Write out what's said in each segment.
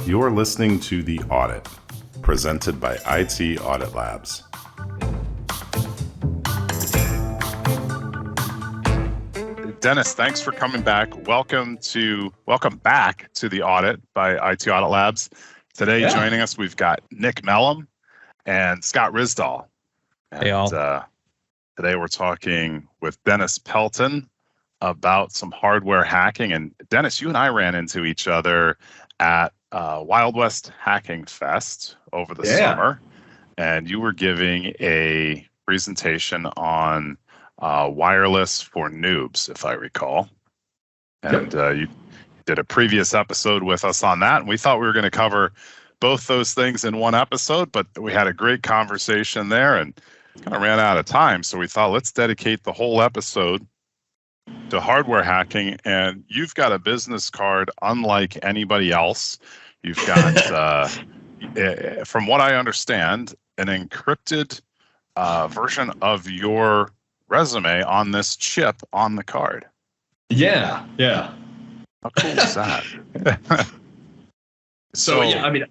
You're listening to The Audit, presented by IT Audit Labs. Dennis, thanks for coming back. Welcome back to The Audit by IT Audit Labs. Today, joining us, we've got Nick Mellum and Scott Risdahl. Hey, all. Today, we're talking with Dennis Pelton about some hardware hacking. And Dennis, you and I ran into each other at Wild West Hacking Fest over the summer, and you were giving a presentation on wireless for noobs, if I recall. And you did a previous episode with us on that, and we thought we were going to cover both those things in one episode, but we had a great conversation there and kind of ran out of time. So we thought, let's dedicate the whole episode to hardware hacking. And you've got a business card unlike anybody else. You've got, from what I understand, an encrypted version of your resume on this chip on the card. Yeah. How cool is that? So I mean,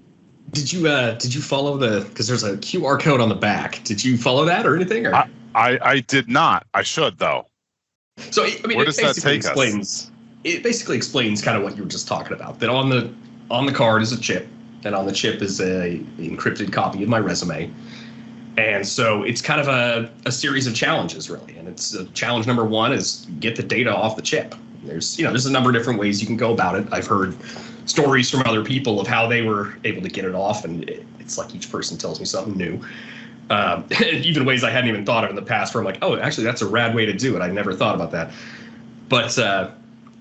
did you follow because there's a QR code on the back? Did you follow that or anything? Or? I did not. I should though. So I mean, where does that take us? It basically explains kind of what you were just talking about. That on the card is a chip, and on the chip is a encrypted copy of my resume. And so it's kind of a series of challenges, really. And it's challenge number one is get the data off the chip. There's a number of different ways you can go about it. I've heard stories from other people of how they were able to get it off, and it's like each person tells me something new. Even ways I hadn't even thought of in the past where I'm like, oh, actually, that's a rad way to do it. I never thought about that. But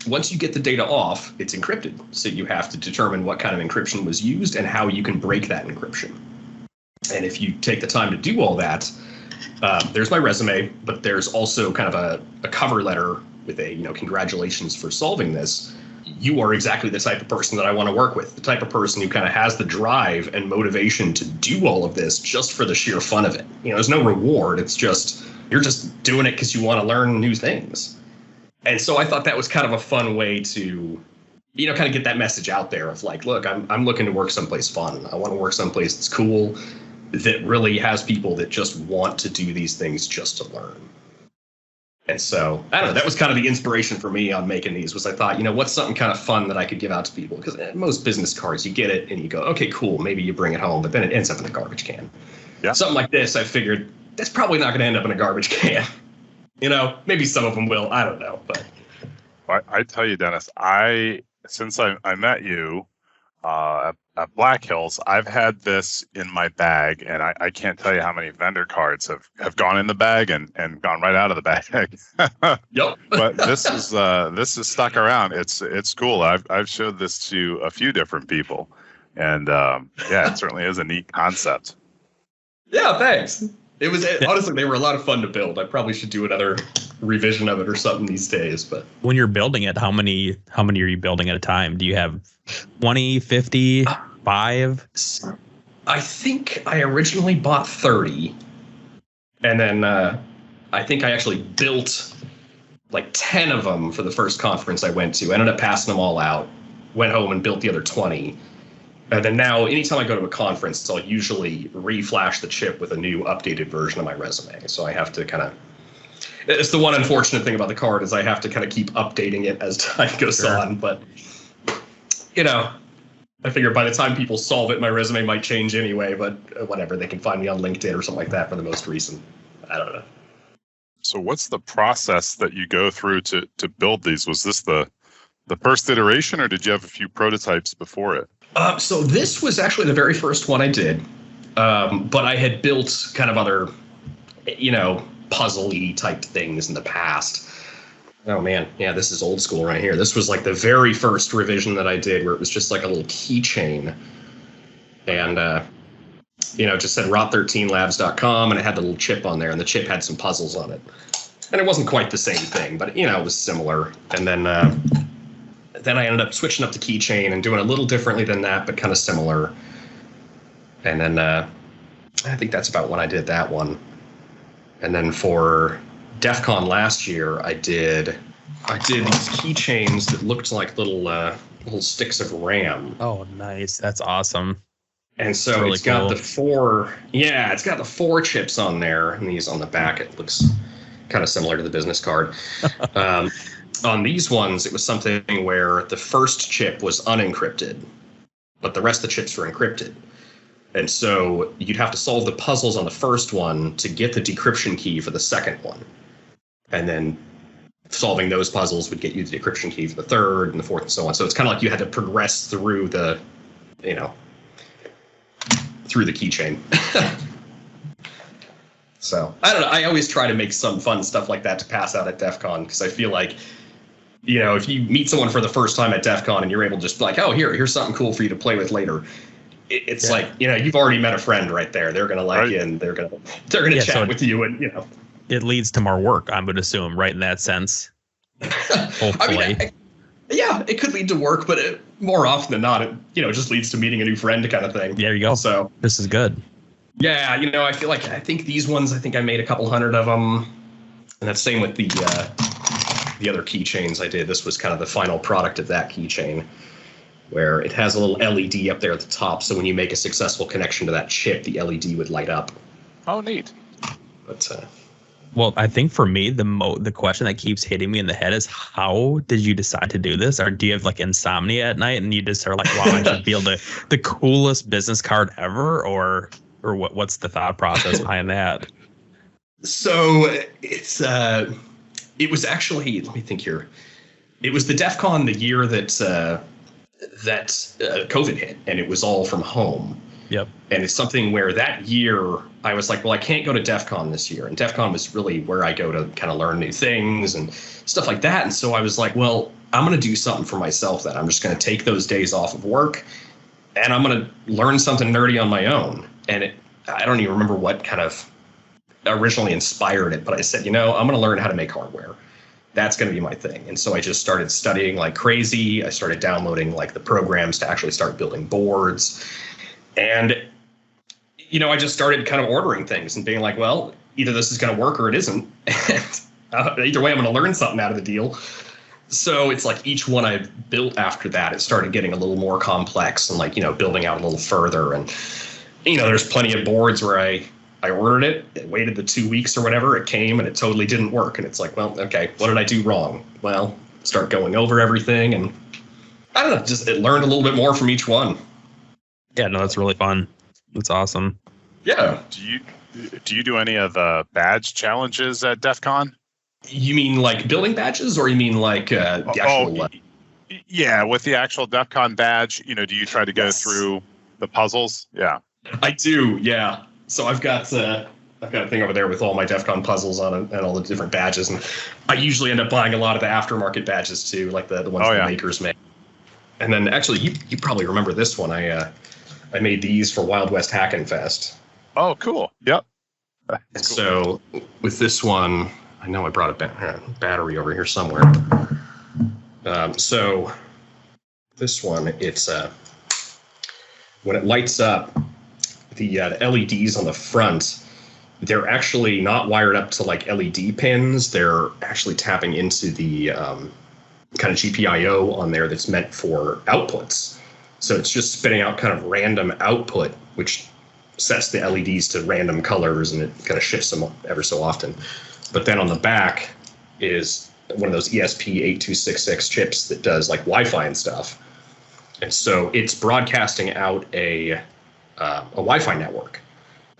once you get the data off, it's encrypted. So you have to determine what kind of encryption was used and how you can break that encryption. And if you take the time to do all that, there's my resume, but there's also kind of a cover letter with a, congratulations for solving this. You are exactly the type of person that I want to work with, the type of person who kind of has the drive and motivation to do all of this just for the sheer fun of it. There's no reward. It's just, you're just doing it because you want to learn new things. And so I thought that was kind of a fun way to, kind of get that message out there of like, look, I'm looking to work someplace fun. I want to work someplace that's cool, that really has people that just want to do these things just to learn. And so, I don't know, that was kind of the inspiration for me on making these was I thought, what's something kind of fun that I could give out to people? Because most business cards, you get it and you go, okay, cool, maybe you bring it home, but then it ends up in the garbage can. Yeah. Something like this, I figured, that's probably not going to end up in a garbage can. Maybe some of them will, I don't know. But I tell you, Dennis, since I met you at Black Hills, I've had this in my bag, and I can't tell you how many vendor cards have gone in the bag and gone right out of the bag. Yep. But this is stuck around. It's cool. I've showed this to a few different people, and it certainly is a neat concept. Yeah, thanks. It was honestly, they were a lot of fun to build. I probably should do another revision of it or something these days. But when you're building it, how many are you building at a time? Do you have 20, 50, 5? I think I originally bought 30. And then I think I actually built like 10 of them for the first conference I went to. I ended up passing them all out, went home and built the other 20. And then now, anytime I go to a conference, I'll usually reflash the chip with a new updated version of my resume. So I have to it's the one unfortunate thing about the card is I have to kind of keep updating it as time goes on. But, I figure by the time people solve it, my resume might change anyway, but whatever, they can find me on LinkedIn or something like that for the most recent. I don't know. So what's the process that you go through to build these? Was this the first iteration, or did you have a few prototypes before it? So this was actually the very first one I did, but I had built kind of other, puzzle-y type things in the past. Oh man, yeah, this is old school right here. This was like the very first revision that I did where it was just like a little keychain and, just said rot13labs.com and it had the little chip on there and the chip had some puzzles on it. And it wasn't quite the same thing, but, it was similar. And then I ended up switching up the keychain and doing a little differently than that, but kind of similar. And then I think that's about when I did that one. And then for DEF CON last year, I did I did these keychains that looked like little sticks of RAM. Oh, nice. That's awesome. And so really it's got cool. the four, yeah, it's got the 4 chips on there, and these on the back. It looks kind of similar to the business card. On these ones, it was something where the first chip was unencrypted, but the rest of the chips were encrypted. And so you'd have to solve the puzzles on the first one to get the decryption key for the second one. And then solving those puzzles would get you the decryption key for the third and the fourth and so on. So it's kind of like you had to progress through the, through the keychain. So I don't know. I always try to make some fun stuff like that to pass out at DEF CON, because I feel like, if you meet someone for the first time at DEF CON and you're able to just be like, oh, here's something cool for you to play with later. It's like, you've already met a friend right there. They're going to like you, and they're going to chat with you, and it leads to more work, I would assume, right, in that sense. Hopefully. It could lead to work, but more often than not, it just leads to meeting a new friend kind of thing. There you go. So this is good. Yeah, I feel like I think these ones, I made a couple hundred of them, and that's same with the other keychains I did. This was kind of the final product of that keychain, where it has a little LED up there at the top, so when you make a successful connection to that chip, the LED would light up. Oh, neat. But well, I think for me, the question that keeps hitting me in the head is, how did you decide to do this? Or do you have like insomnia at night and you just are like, wow, I should build the coolest business card ever? Or what's the thought process behind that? So it was actually, let me think here. It was the DEF CON the year that COVID hit, and it was all from home. Yep. And it's something where that year I was like, well, I can't go to DEF CON this year. And DEF CON was really where I go to kind of learn new things and stuff like that. And so I was like, well, I'm going to do something for myself then. I'm just going to take those days off of work, and I'm going to learn something nerdy on my own. And I don't even remember what kind of originally inspired it, but I said, I'm going to learn how to make hardware. That's going to be my thing. And so I just started studying like crazy. I started downloading like the programs to actually start building boards. And, I just started kind of ordering things and being like, well, either this is going to work or it isn't. And either way, I'm going to learn something out of the deal. So it's like each one I built after that, it started getting a little more complex and like, building out a little further. And, there's plenty of boards where I ordered it waited the 2 weeks or whatever. It came and it totally didn't work. And it's like, well, okay, what did I do wrong? Well, start going over everything. And I don't know, just it learned a little bit more from each one. Yeah, no, that's really fun. That's awesome. Yeah. Do you do any of the badge challenges at DEF CON? You mean like building badges, or you mean like the actual? Yeah, with the actual DEF CON badge, do you try to go through the puzzles? Yeah. I do, yeah. So I've got a thing over there with all my DEF CON puzzles on it and all the different badges, and I usually end up buying a lot of the aftermarket badges too, like the ones the makers make. And then actually, you probably remember this one. I made these for Wild West Hackin' Fest. Oh, cool. Yep. And so with this one, I know I brought a battery over here somewhere. So this one, it's when it lights up, the LEDs on the front, they're actually not wired up to like LED pins. They're actually tapping into the kind of GPIO on there that's meant for outputs. So it's just spitting out kind of random output, which sets the LEDs to random colors, and it kind of shifts them ever so often. But then on the back is one of those ESP8266 chips that does like Wi-Fi and stuff. And so it's broadcasting out a Wi-Fi network.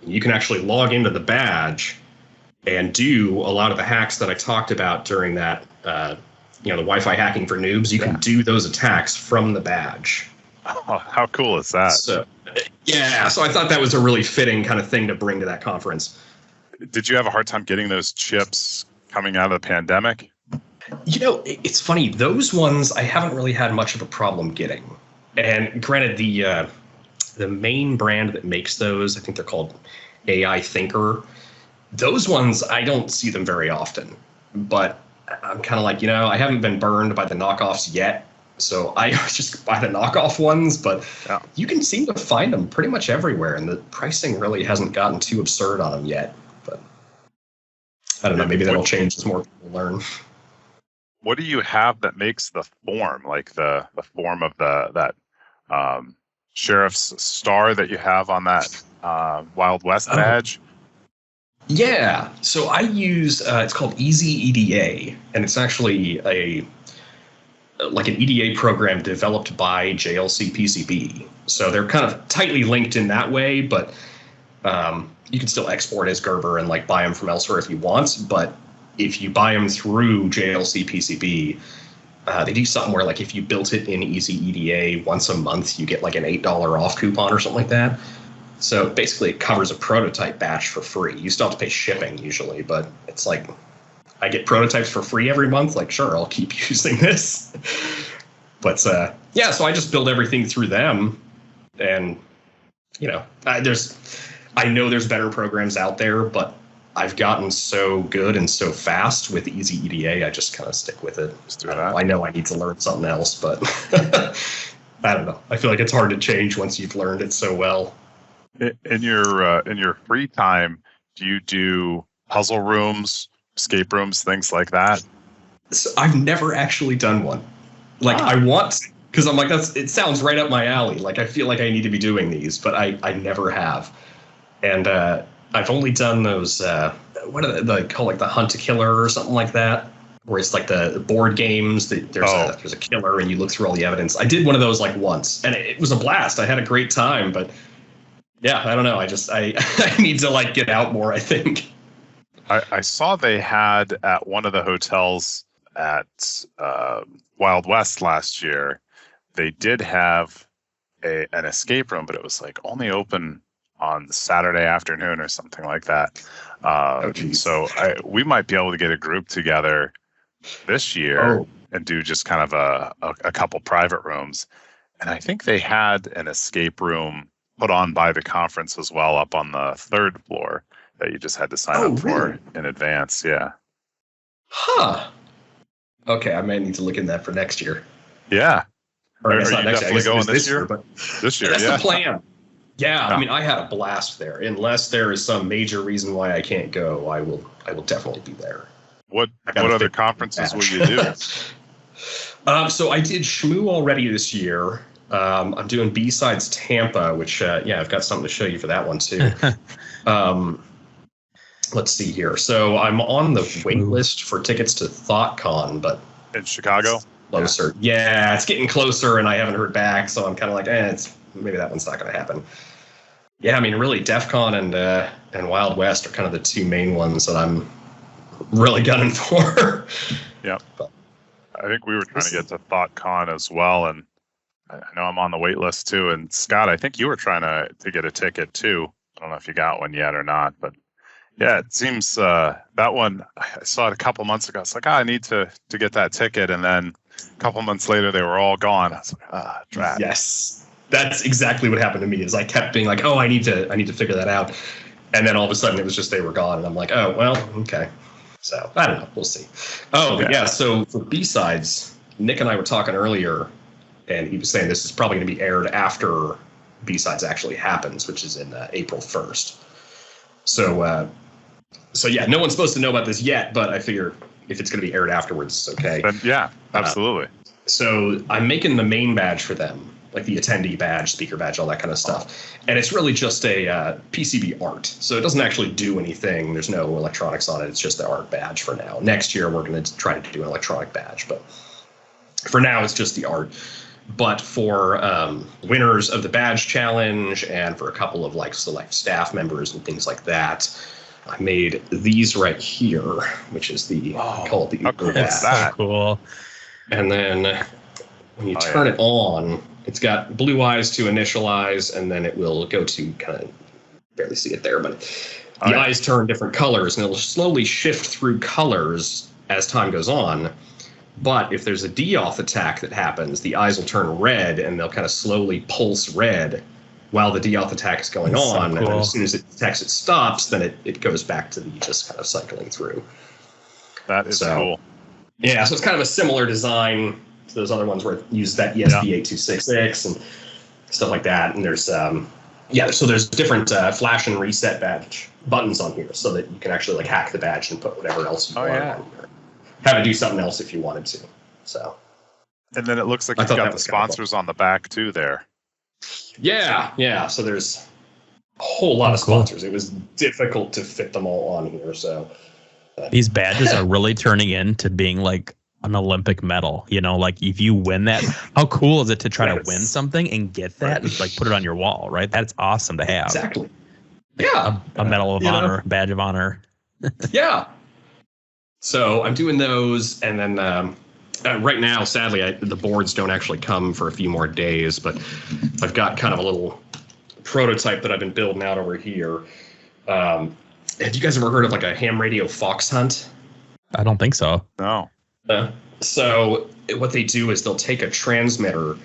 You can actually log into the badge and do a lot of the hacks that I talked about during that, the Wi-Fi hacking for noobs. You can do those attacks from the badge. Oh, how cool is that? So I thought that was a really fitting kind of thing to bring to that conference. Did you have a hard time getting those chips coming out of the pandemic? It's funny. Those ones I haven't really had much of a problem getting. And granted, the main brand that makes those, I think they're called AI Thinker. Those ones, I don't see them very often. But I'm kind of like, I haven't been burned by the knockoffs yet. So I just buy the knockoff ones, but you can seem to find them pretty much everywhere, and the pricing really hasn't gotten too absurd on them yet. But I don't know, maybe that'll change as more people learn. what do you have that makes the form, like the form of that sheriff's star that you have on that Wild West badge? Yeah, so I use it's called Easy EDA, and it's actually like an EDA program developed by JLC PCB. So they're kind of tightly linked in that way, but you can still export as Gerber and like buy them from elsewhere if you want. But if you buy them through JLC PCB, they do something where like if you built it in Easy EDA once a month, you get like an $8 off coupon or something like that. So basically it covers a prototype batch for free. You still have to pay shipping usually, but it's like I get prototypes for free every month. Like, sure, I'll keep using this. But yeah, so I just build everything through them. And, you know, I know there's better programs out there, but I've gotten so good and so fast with Easy EDA, I just kind of stick with it. I know I need to learn something else, but I don't know. I feel like it's hard to change once you've learned it so well. In your free time, do you do puzzle rooms, escape rooms, things like that? So I've never actually done one. Like I want to, because I'm like, it sounds right up my alley. Like I feel like I need to be doing these, but I never have. And I've only done those what are they call, like the Hunt a Killer or something like that, where it's like the board games that there's a killer and you look through all the evidence. I did one of those like once, and it was a blast. I had a great time, but yeah, I don't know. I need to like get out more, I think. I saw they had at one of the hotels at Wild West last year, they did have an escape room, but it was like only open on Saturday afternoon or something like that. So we might be able to get a group together this year and do just kind of a couple private rooms. And I think they had an escape room put on by the conference as well up on the 3rd floor that you just had to sign up for in advance. Yeah. Huh. Okay, I may need to look in that for next year. Yeah. Or it's not next year. I guess going this year, but this year, that's yeah. the plan. Yeah, I mean, I had a blast there. Unless there is some major reason why I can't go, I will definitely be there. What other conferences will you do? So I did Shmoo already this year. I'm doing B-Sides Tampa, which, I've got something to show you for that one, too. Let's see here. So I'm on the wait list for tickets to ThoughtCon, but... In Chicago? Closer. Yeah, it's getting closer, and I haven't heard back, so I'm kind of like, maybe that one's not going to happen. Yeah, I mean, really, DEF CON and Wild West are kind of the two main ones that I'm really gunning for. Yeah. I think we were trying to get to ThoughtCon as well, and I know I'm on the wait list too. And Scott, I think you were trying to get a ticket too. I don't know if you got one yet or not, but yeah, it seems that one, I saw it a couple months ago. It's like, I need to get that ticket. And then a couple months later, they were all gone. I was like, drat. Yes, that's exactly what happened to me. Is I kept being like, I need to figure that out. And then all of a sudden it was just, they were gone. And I'm like, oh, well, okay. So I don't know. We'll see. But yeah, so for B-Sides, Nick and I were talking earlier, and he was saying this is probably going to be aired after B-Sides actually happens, which is in April 1st. So yeah, no one's supposed to know about this yet, but I figure if it's going to be aired afterwards, it's okay. Then, yeah, absolutely. So I'm making the main badge for them, like the attendee badge, speaker badge, all that kind of stuff. And it's really just a PCB art. So it doesn't actually do anything. There's no electronics on it. It's just the art badge for now. Next year, we're going to try to do an electronic badge. But for now, it's just the art. But for winners of the badge challenge and for a couple of like select staff members and things like that, I made these right here, which is call it the Uber badge. That's so cool. And then when you turn it on, it's got blue eyes to initialize, and then it will go to kind of barely see it there, but the eyes turn different colors, and it'll slowly shift through colors as time goes on. But if there's a deauth attack that happens, the eyes will turn red, and they'll kind of slowly pulse red while the deauth attack is going on. So cool. And then as soon as it detects it stops, then it goes back to the just kind of cycling through. That is cool. Yeah, so it's kind of a similar design to those other ones where it uses that ESP8266 and stuff like that. And there's so there's different flash and reset badge buttons on here so that you can actually like hack the badge and put whatever else you want on here. have it do something else if you wanted to. So. And then it looks like I you've thought got that the was kind of fun. sponsors on the back too there. Yeah. So there's a whole lot of sponsors. It was difficult to fit them all on here. So These badges are really turning into being like an Olympic medal. You know, like if you win that, how cool is it to try to win something and get that and like put it on your wall, right? That's awesome to have. exactly. Yeah. A medal of honor, badge of honor. Yeah. So I'm doing those, and then right now, sadly, the boards don't actually come for a few more days, but I've got kind of a little prototype that I've been building out over here. Have you guys ever heard of like a ham radio fox hunt? I don't think so. No. So what they do is they'll take a transmitter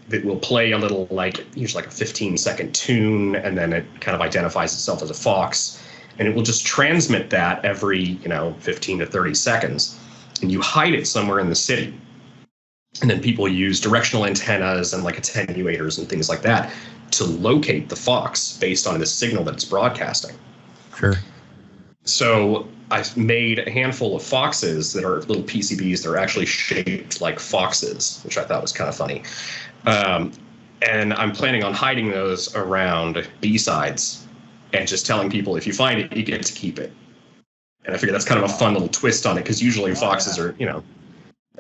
that will play a little, like usually like a 15-second tune, and then it kind of identifies itself as a fox, and it will just transmit that every 15 to 30 seconds, and you hide it somewhere in the city, and then people use directional antennas and like attenuators and things like that to locate the fox based on the signal that it's broadcasting. Sure. So I've made a handful of foxes that are little PCBs that are actually shaped like foxes, which I thought was kind of funny. And I'm planning on hiding those around B-sides and just telling people, if you find it, you get to keep it. And I figure that's kind of a fun little twist on it, because usually foxes are,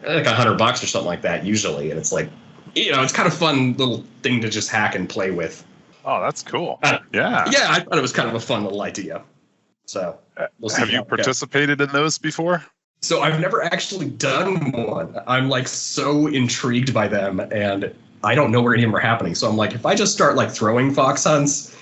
like $100 or something like that usually. And it's like, it's kind of fun little thing to just hack and play with. Oh, that's cool. Yeah, I thought it was kind of a fun little idea. So we'll see. Have you participated in those before? So I've never actually done one. I'm like so intrigued by them, and I don't know where any of them are happening. So I'm like, if I just start like throwing fox hunts,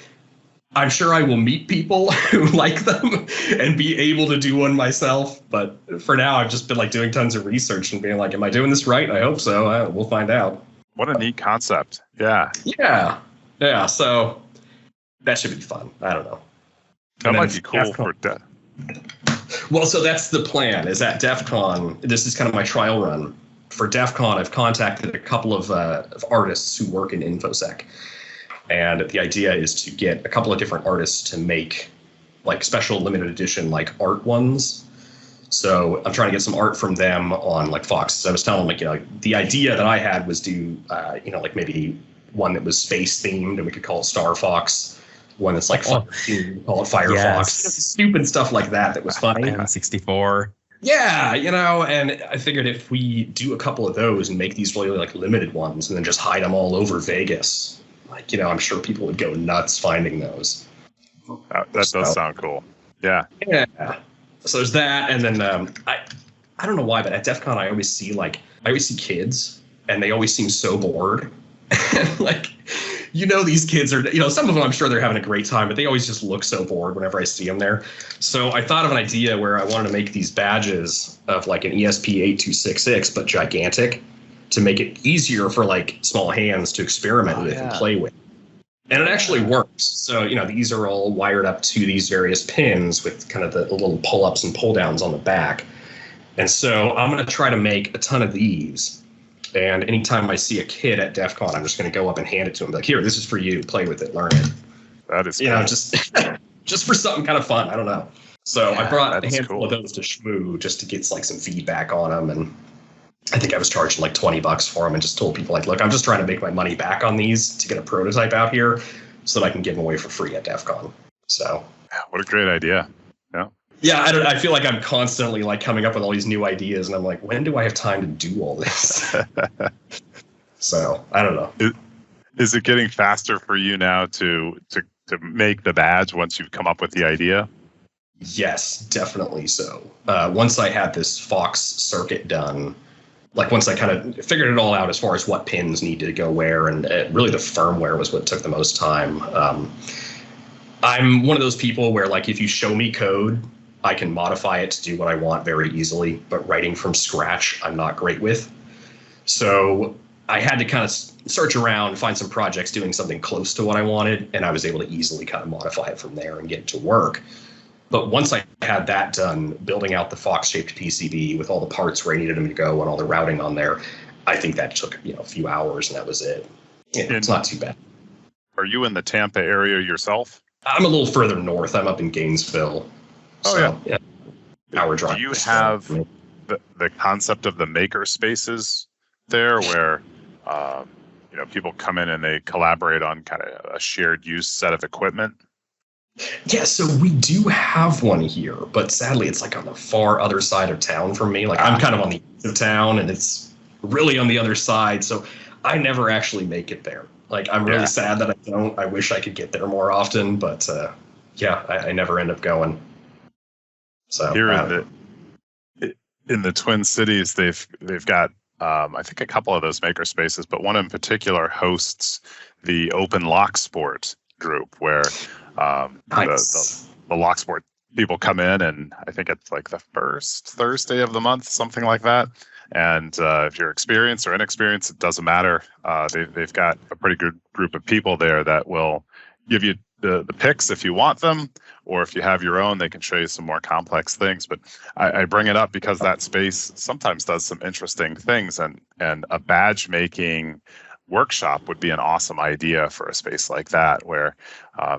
I'm sure I will meet people who like them and be able to do one myself. But for now, I've just been like doing tons of research and being like, am I doing this right? I hope so. We'll find out. What a neat concept. Yeah. Yeah. So that should be fun. I don't know. That might be cool for Well, so that's the plan, is at DEF CON, this is kind of my trial run. For DEF CON, I've contacted a couple of artists who work in InfoSec. And the idea is to get a couple of different artists to make like special limited edition like art ones. So I'm trying to get some art from them on like foxes. I was telling them, like, the idea that I had was do, like maybe one that was space themed and we could call it Star Fox. One that's like call it Firefox. Stupid stuff like that was funny. N64. Yeah, and I figured if we do a couple of those and make these really like limited ones and then just hide them all over Vegas, like, I'm sure people would go nuts finding those. That does sound cool. Yeah. Yeah. So there's that, and then I don't know why, but at DEF CON I always see kids, and they always seem so bored. And like, these kids are, some of them I'm sure they're having a great time, but they always just look so bored whenever I see them there. So I thought of an idea where I wanted to make these badges of like an ESP8266, but gigantic, to make it easier for like small hands to experiment with and play with. And it actually works. So, these are all wired up to these various pins with kind of the little pull-ups and pull-downs on the back. And so I'm going to try to make a ton of these. And anytime I see a kid at DEF CON, I'm just going to go up and hand it to him. Like, here, this is for you. Play with it. Learn it. That is cool. just for something kind of fun. I don't know. So I brought a handful of those to Shmoo just to get like some feedback on them. And I think I was charging like $20 for them and just told people like, look, I'm just trying to make my money back on these to get a prototype out here so that I can give them away for free at DEF CON. So what a great idea. Yeah. Yeah, I feel like I'm constantly like coming up with all these new ideas, and I'm like, when do I have time to do all this? So I don't know. Is it getting faster for you now to make the badge once you've come up with the idea? Yes, definitely so. Once I had this Fox circuit done, like once I kind of figured it all out as far as what pins needed to go where, and really the firmware was what took the most time. I'm one of those people where like if you show me code, I can modify it to do what I want very easily, but writing from scratch, I'm not great with. So I had to kind of search around, find some projects doing something close to what I wanted, and I was able to easily kind of modify it from there and get it to work. But once I had that done, building out the Fox-shaped PCB with all the parts where I needed them to go and all the routing on there, I think that took a few hours, and that was it. It's not too bad. Are you in the Tampa area yourself? I'm a little further north. I'm up in Gainesville. Oh, so, yeah. Hour drive. Do you have the concept of the maker spaces there, where people come in and they collaborate on kind of a shared use set of equipment? Yeah, so we do have one here, but sadly it's like on the far other side of town from me. Like I'm kind of on the east of town and it's really on the other side, so I never actually make it there. Like I'm really sad that I don't. I wish I could get there more often, but I never end up going. So here in the Twin Cities, they've got I think a couple of those maker spaces, but one in particular hosts the Open Lock Sport group, where nice. the lock sport people come in, and I think it's like the first Thursday of the month, something like that. And if you're experienced or inexperienced, it doesn't matter. They've got a pretty good group of people there that will give you the picks if you want them, or if you have your own, they can show you some more complex things. But I bring it up because that space sometimes does some interesting things, and a badge making workshop would be an awesome idea for a space like that, where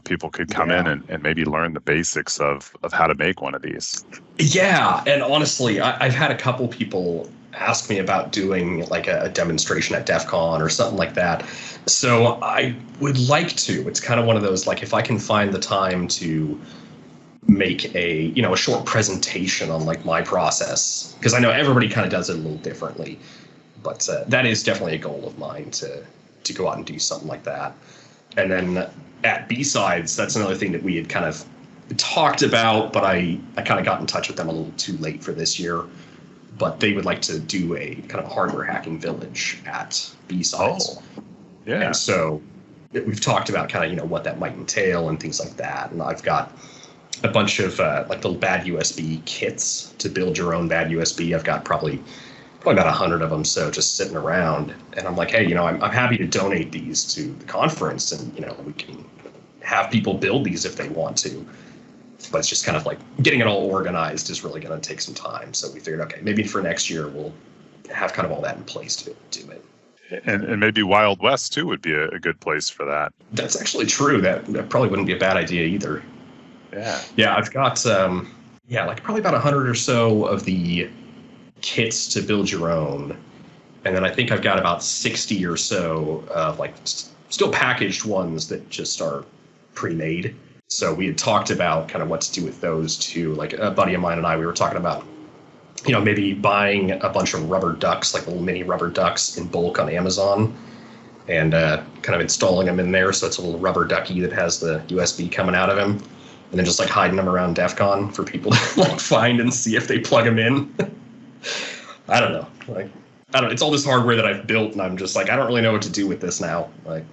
people could come in and maybe learn the basics of how to make one of these. Yeah, and honestly, I've had a couple people ask me about doing like a demonstration at DEF CON or something like that. So I would like to. It's kind of one of those, like, if I can find the time to make a short presentation on like my process, because I know everybody kind of does it a little differently. But that is definitely a goal of mine to go out and do something like that. And then at B-Sides, that's another thing that we had kind of talked about, but I kind of got in touch with them a little too late for this year. But they would like to do a kind of hardware hacking village at B-Sides. Oh, yeah. And so we've talked about kind of, what that might entail and things like that. And I've got a bunch of like little bad USB kits to build your own bad USB. I've got probably about 100 of them, so just sitting around. And I'm like, hey, I'm happy to donate these to the conference, and we can have people build these if they want to. But it's just kind of like getting it all organized is really going to take some time. So we figured, okay, maybe for next year we'll have kind of all that in place to do it. And maybe Wild West too would be a good place for that. That's actually true. That probably wouldn't be a bad idea either. Yeah, I've got like probably about 100 or so of the kits to build your own, and then I think I've got about 60 or so of like still packaged ones that just are pre-made. So we had talked about kind of what to do with those too. Like a buddy of mine and I, we were talking about maybe buying a bunch of rubber ducks, like little mini rubber ducks in bulk on Amazon, and kind of installing them in there, so it's a little rubber ducky that has the USB coming out of him, and then just like hiding them around DEF CON for people to like find and see if they plug them in. I don't know. It's all this hardware that I've built, and I'm just like, I don't really know what to do with this now. Like,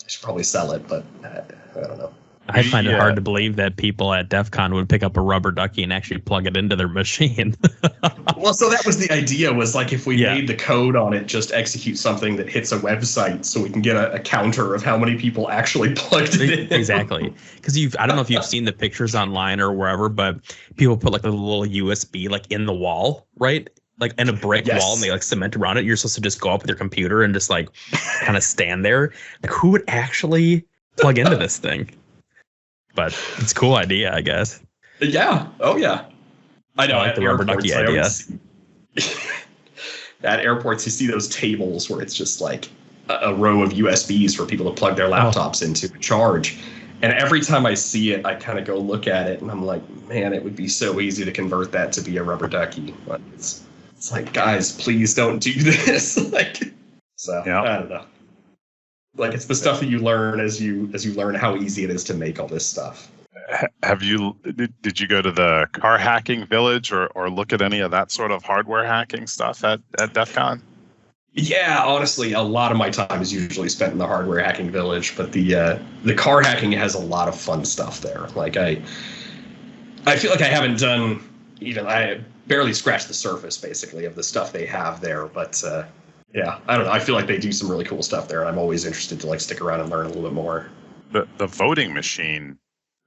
I should probably sell it, but I don't know. I find it hard to believe that people at DEF CON would pick up a rubber ducky and actually plug it into their machine. Well, so that was the idea, was like, if we made the code on it just execute something that hits a website, so we can get a counter of how many people actually plugged it in. Exactly. Because I don't know if you've seen the pictures online or wherever, but people put like a little USB like in the wall, right? Like in a brick wall, and they like cement around it. You're supposed to just go up with your computer and just like kind of stand there. Like, who would actually plug into this thing? But it's a cool idea, I guess. Yeah. Oh, yeah. I know. I like the rubber ducky idea. At airports, you see those tables where it's just like a row of USBs for people to plug their laptops into to charge. And every time I see it, I kind of go look at it, and I'm like, man, it would be so easy to convert that to be a rubber ducky. But it's like, guys, please don't do this. I don't know. Like, it's the stuff that you learn as you learn how easy it is to make all this stuff. Did you go to the car hacking village or look at any of that sort of hardware hacking stuff at DEF CON? Yeah, honestly, a lot of my time is usually spent in the hardware hacking village, but the car hacking has a lot of fun stuff there. Like, I feel like I haven't done I barely scratched the surface basically of the stuff they have there, but yeah, I don't know. I feel like they do some really cool stuff there, and I'm always interested to like stick around and learn a little bit more. The voting machine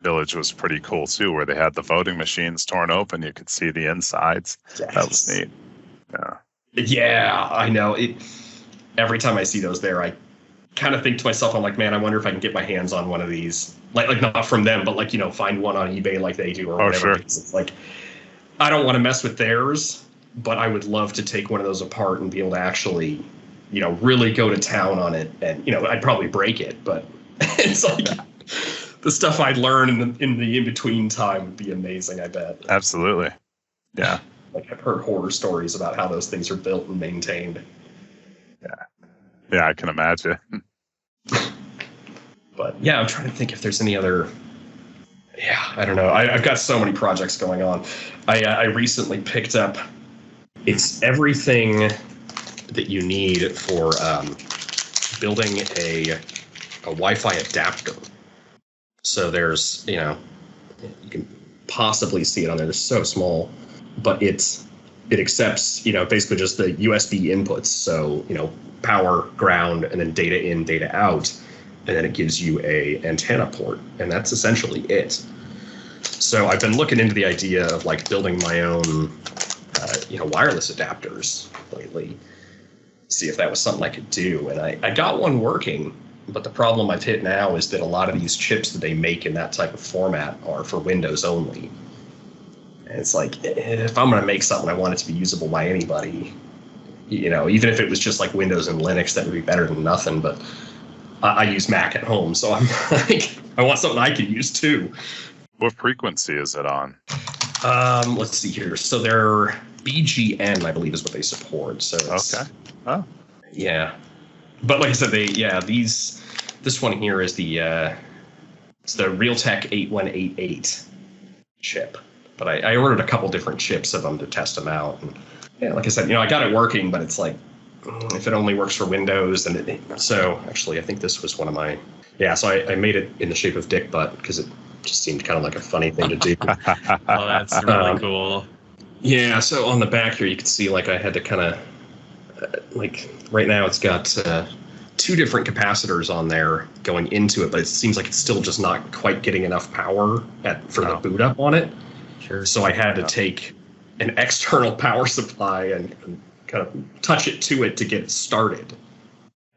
village was pretty cool too, where they had the voting machines torn open. You could see the insides. Yes. That was neat. Yeah, I know. Every time I see those there, I kind of think to myself, I'm like, man, I wonder if I can get my hands on one of these. Like not from them, but like, find one on eBay like they do or whatever. Sure. It's like, I don't want to mess with theirs, but I would love to take one of those apart and be able to actually, really go to town on it. And, I'd probably break it, but it's like the stuff I'd learn in the in-between time would be amazing, I bet. Absolutely. Yeah. Like I've heard horror stories about how those things are built and maintained. Yeah, I can imagine. But yeah, I'm trying to think if there's any other. Yeah, I don't know. I've got so many projects going on. I recently picked up. It's everything that you need for building a Wi-Fi adapter. So there's, you can possibly see it on there. It's so small, but it accepts, basically just the USB inputs. So, power, ground, and then data in, data out. And then it gives you a antenna port, and that's essentially it. So I've been looking into the idea of like building my own, wireless adapters lately. See if that was something I could do. And I got one working, but the problem I've hit now is that a lot of these chips that they make in that type of format are for Windows only. And it's like, if I'm going to make something, I want it to be usable by anybody. Even if it was just like Windows and Linux, that would be better than nothing. But I use Mac at home, so I'm like, I want something I can use too. What frequency is it on? Let's see here. So they're BGN, I believe, is what they support. So it's, Okay. Oh. Yeah, but like I said, this one here is it's the Realtek 8188 chip. But I ordered a couple different chips of them to test them out. And yeah, like I said, I got it working, but it's like, if it only works for Windows, then so actually I think this was one of my, so I made it in the shape of dick butt because it just seemed kind of like a funny thing to do. Oh, that's really cool. Yeah, so on the back here you can see like I had to kind of, like right now it's got 2 different capacitors on there going into it, but it seems like it's still just not quite getting enough power for the boot up on it. Sure. So I had to take an external power supply and kind of touch it to get it started.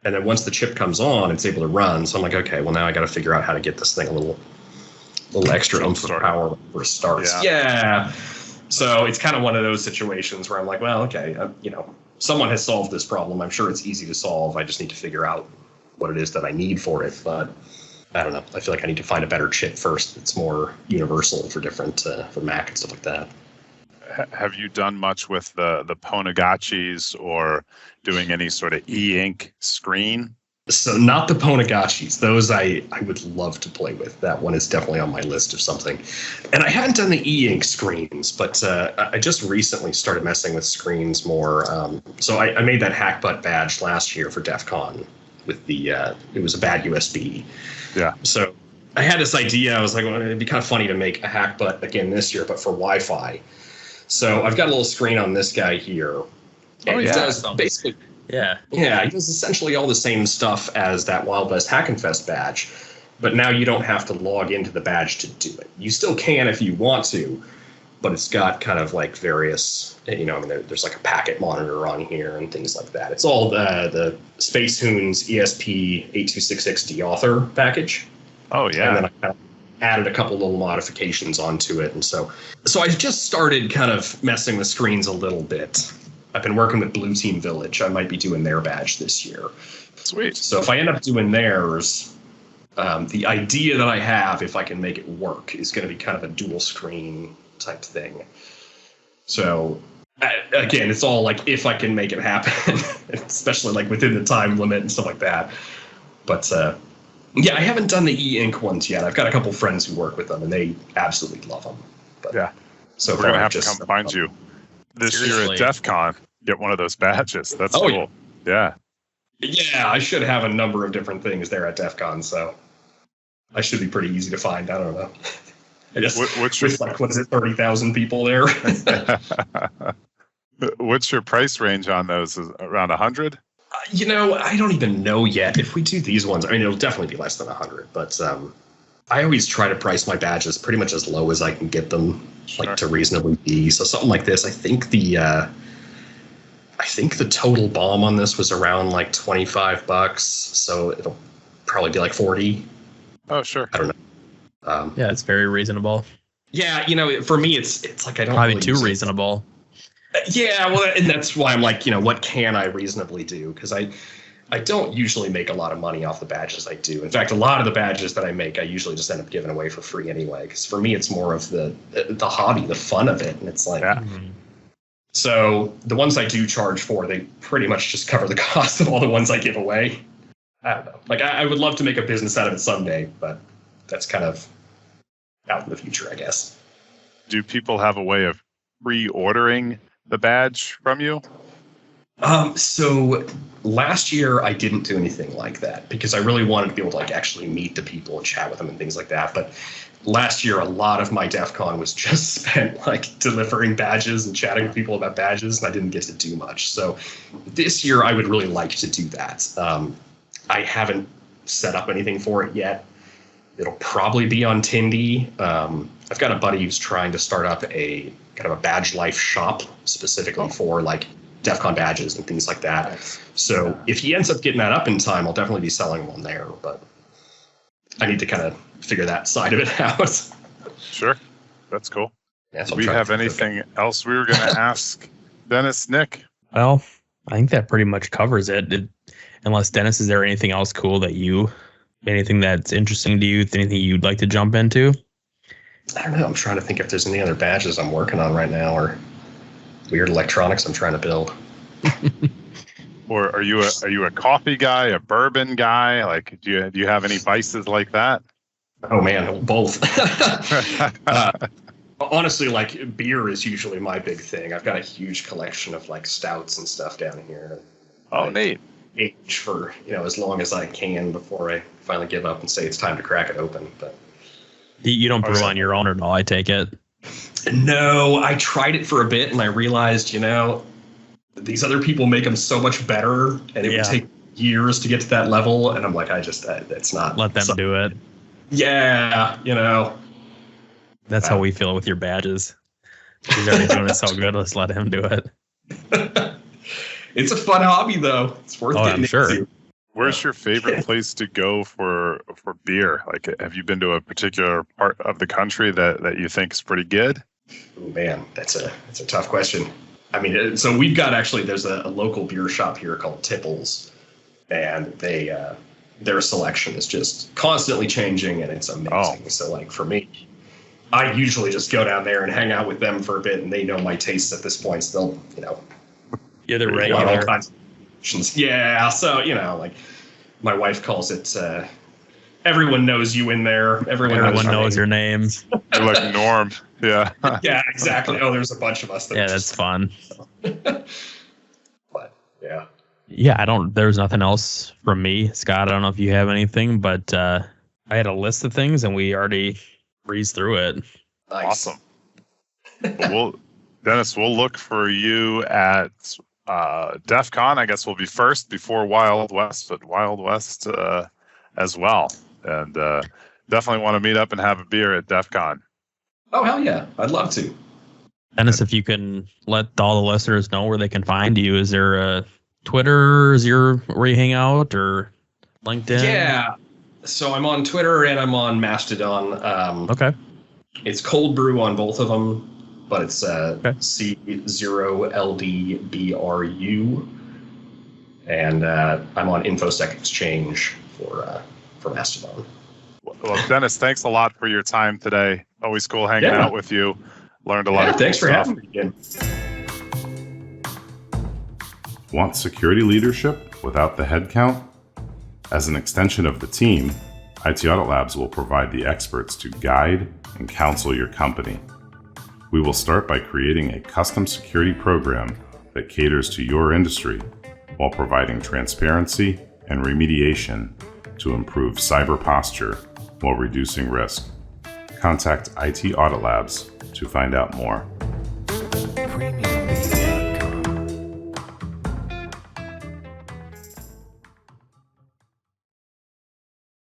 And then once the chip comes on, it's able to run. So I'm like, okay, well now I got to figure out how to get this thing a little extra oomph of power before it starts. Yeah. So it's kind of one of those situations where I'm like, well, okay, someone has solved this problem. I'm sure it's easy to solve. I just need to figure out what it is that I need for it. But I don't know. I feel like I need to find a better chip first. It's more universal for different, for Mac and stuff like that. Have you done much with the Ponagachis or doing any sort of e-ink screen? So not the Ponagachis. Those I would love to play with. That one is definitely on my list of something. And I haven't done the e-ink screens, but I just recently started messing with screens more. So I made that Hackbutt badge last year for DEF CON with the, it was a bad USB. Yeah. So I had this idea. I was like, well, it'd be kind of funny to make a Hackbutt again this year, but for Wi-Fi. So I've got a little screen on this guy here. And it does basically... Yeah, he does essentially all the same stuff as that Wild West Hack and Fest badge, but now you don't have to log into the badge to do it. You still can if you want to, but it's got kind of like various, there's like a packet monitor on here and things like that. It's all the Spacehoon's ESP8266 author package. Oh, yeah. And then I kind of added a couple little modifications onto it. And so I just started kind of messing with screens a little bit. I've been working with Blue Team Village. I might be doing their badge this year. Sweet. So if I end up doing theirs, the idea that I have, if I can make it work, is going to be kind of a dual screen type thing. So again, it's all like if I can make it happen, especially like within the time limit and stuff like that. But yeah, I haven't done the e-ink ones yet. I've got a couple friends who work with them, and they absolutely love them. But yeah. So we're going to have to come find you this year at DEF CON. Get one of those badges. That's cool. Yeah. Yeah, I should have a number of different things there at DEF CON, so I should be pretty easy to find. I don't know. I just, with like, what is it, 30,000 people there? What's your price range on those? Is around 100? I don't even know yet. If we do these ones, I mean, it'll definitely be less than 100, but I always try to price my badges pretty much as low as I can get them, like to reasonably be. So something like this, I think the total BOM on this was around like $25, so it'll probably be like 40. Oh, sure. I don't know. Yeah, it's very reasonable. Yeah, for me, it's like I don't probably too reasonable. Yeah, well, and that's why I'm like, what can I reasonably do? Because I don't usually make a lot of money off the badges I do. In fact, a lot of the badges that I make, I usually just end up giving away for free anyway. Because for me, it's more of the hobby, the fun of it, and it's like. Yeah. So the ones I do charge for, they pretty much just cover the cost of all the ones I give away. I don't know. Like I would love to make a business out of it someday, but that's kind of out in the future, I guess. Do people have a way of pre-ordering the badge from you? So last year I didn't do anything like that because I really wanted to be able to like actually meet the people and chat with them and things like that. But last year, a lot of my DEF CON was just spent like delivering badges and chatting with people about badges, and I didn't get to do much. So this year I would really like to do that. I haven't set up anything for it yet. It'll probably be on Tindy. I've got a buddy who's trying to start up a kind of a badge life shop specifically for like DEF CON badges and things like that. So if he ends up getting that up in time, I'll definitely be selling one there. But I need to kind of figure that side of it out. Sure. That's cool. Yeah, so Do we have anything else we were going to ask Dennis, Nick? Well, I think that pretty much covers it. Unless, Dennis, is there anything else cool anything that's interesting to you, anything you'd like to jump into? I don't know. I'm trying to think if there's any other badges I'm working on right now or weird electronics I'm trying to build. Or are you a coffee guy, a bourbon guy? Like, do you have any vices like that? Oh man, both. Honestly, like beer is usually my big thing. I've got a huge collection of like stouts and stuff down here. Oh, neat. Age for as long as I can before I finally give up and say it's time to crack it open. But you don't brew on your own at all, I take it. No, I tried it for a bit and I realized, these other people make them so much better, and it would take years to get to that level. And I'm like, it's not. Let them do it. Yeah, That's how we feel with your badges. He's already doing it so good. Let's let him do it. It's a fun hobby, though. It's worth getting I'm sure. into. Where's your favorite place to go for beer? Like, have you been to a particular part of the country that you think is pretty good? Oh man, that's a tough question. I mean, so we've got there's a local beer shop here called Tipples, and their selection is just constantly changing, and it's amazing. Oh. So like for me, I usually just go down there and hang out with them for a bit, and they know my tastes at this point. So they'll, You're the all regular. kinds of options. Yeah, so like my wife calls it. Everyone knows you in there. Everyone knows your name. You're like Norm. Yeah. Yeah, exactly. Oh, there's a bunch of us. Yeah, that's fun. But yeah. Yeah, there's nothing else from me. Scott, I don't know if you have anything, but I had a list of things and we already breezed through it. Nice. Awesome. Dennis, we'll look for you at DEF CON. I guess we'll be first before Wild West, but Wild West as well. And definitely want to meet up and have a beer at DEF CON. Oh, hell yeah. I'd love to. Dennis, if you can let all the listeners know where they can find you, is there a Twitter? Where you hang out, or LinkedIn? Yeah. So I'm on Twitter and I'm on Mastodon. Okay. It's Cold Brew on both of them, but it's C0LDBRU. And I'm on InfoSec Exchange for Mastodon. Well, Dennis, thanks a lot for your time today. Always cool hanging out with you. Learned a lot of thanks cool for stuff. having me again. Want security leadership without the headcount? As an extension of the team, IT Audit Labs will provide the experts to guide and counsel your company. We will start by creating a custom security program that caters to your industry while providing transparency and remediation to improve cyber posture while reducing risk. Contact IT Audit Labs to find out more. Premium.